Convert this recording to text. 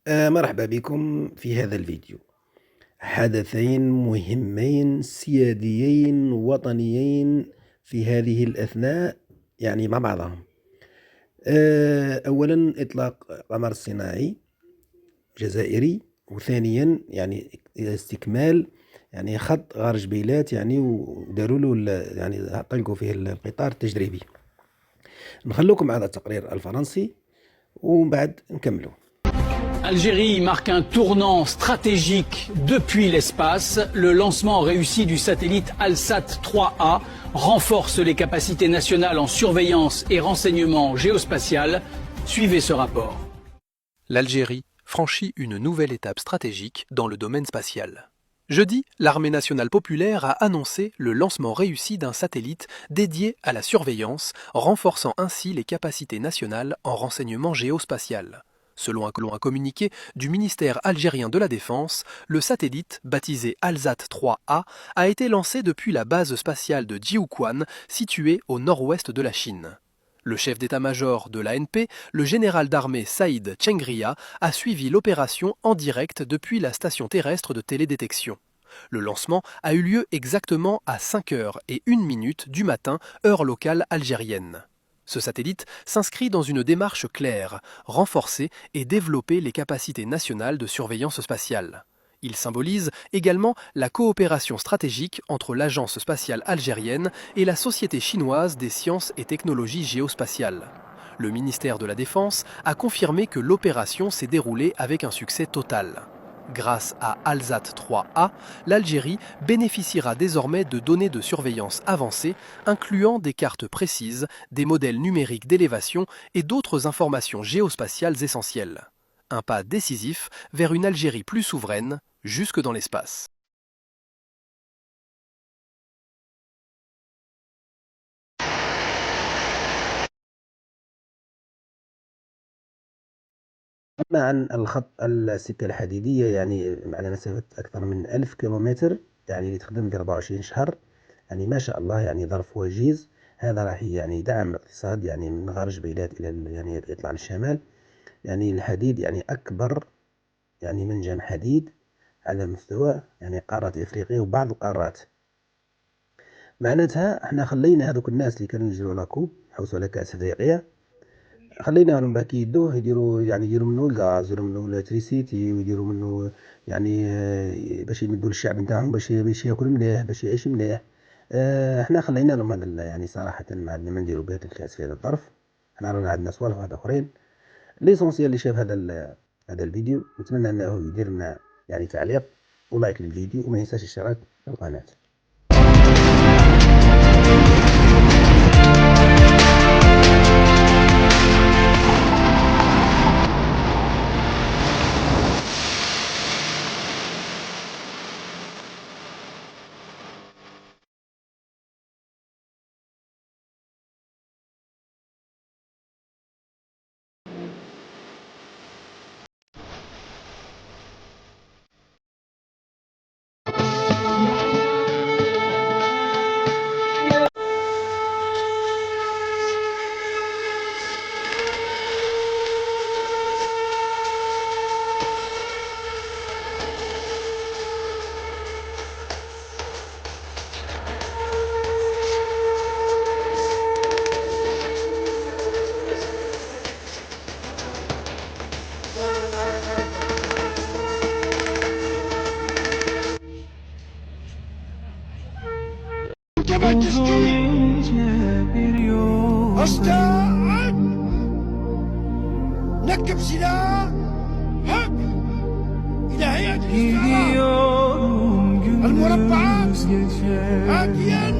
مرحبا بكم في هذا الفيديو. حدثين مهمين سياديين وطنيين في هذه الأثناء مع بعضهم. أولا إطلاق قمر صناعي جزائري، وثانيا استكمال خط غار جبيلات وداروا له طلقوا فيه القطار التجريبي. نخلوكم على التقرير الفرنسي ومن بعد نكملوا. Algérie marque un tournant stratégique depuis l'espace. Le lancement réussi du satellite Alsat 3A renforce les capacités nationales en surveillance et renseignement géospatial. Suivez ce rapport. L'Algérie franchit une nouvelle étape stratégique dans le domaine spatial. Jeudi, l'armée nationale populaire a annoncé le lancement réussi d'un satellite dédié à la surveillance, renforçant ainsi les capacités nationales en renseignement géospatial. Selon un communiqué du ministère algérien de la Défense, le satellite, baptisé Alsat 3A, a été lancé depuis la base spatiale de Jiuquan, située au nord-ouest de la Chine. Le chef d'état-major de l'ANP, le général d'armée Saïd Chengria, a suivi l'opération en direct depuis la station terrestre de télédétection. Le lancement a eu lieu exactement à 5h01 du matin, heure locale algérienne. Ce satellite s'inscrit dans une démarche claire, renforcer et développer les capacités nationales de surveillance spatiale. Il symbolise également la coopération stratégique entre l'Agence spatiale algérienne et la Société chinoise des sciences et technologies géospatiales. Le ministère de la Défense a confirmé que l'opération s'est déroulée avec un succès total. Grâce à Alsat 3A, l'Algérie bénéficiera désormais de données de surveillance avancées, incluant des cartes précises, des modèles numériques d'élévation et d'autres informations géospatiales essentielles. Un pas décisif vers une Algérie plus souveraine, jusque dans l'espace. أما عن السكة الحديدية على مسافة أكثر من 1000 كيلومتر اللي تخدم ب 24 شهر، ما شاء الله ظرف وجيز. هذا راح يدعم الاقتصاد من غار جبيلات إلى يطلع للشمال. الحديد أكبر منجم حديد على مستوى قارة إفريقيا وبعض القارات. معناتها احنا خلينا هذوك الناس اللي كانوا يجروا لاكوب يحوسوا على كأس إفريقيا، خليناهم باك يدوه يديروا منه الغاز، يديروا منه الالكتريسيتي، ويديروا منه باش يمدوا للشعب نتاعهم باش ياكل مليح، باش يعيش مليح. احنا خلينا لهم هذا صراحة ما عندنا ما نديروا به الكاس في هذا الظرف. احنا رانا عندنا صوالح واحد اخرين. ليسونسيال اللي شاف هذا الفيديو نتمنى انه يدير لنا تعليق ولايك للفيديو، وما ينساش الاشتراك في القناة. استعد، نكب سلاح هك إلى هيئة الاستعراض المربعات آتيا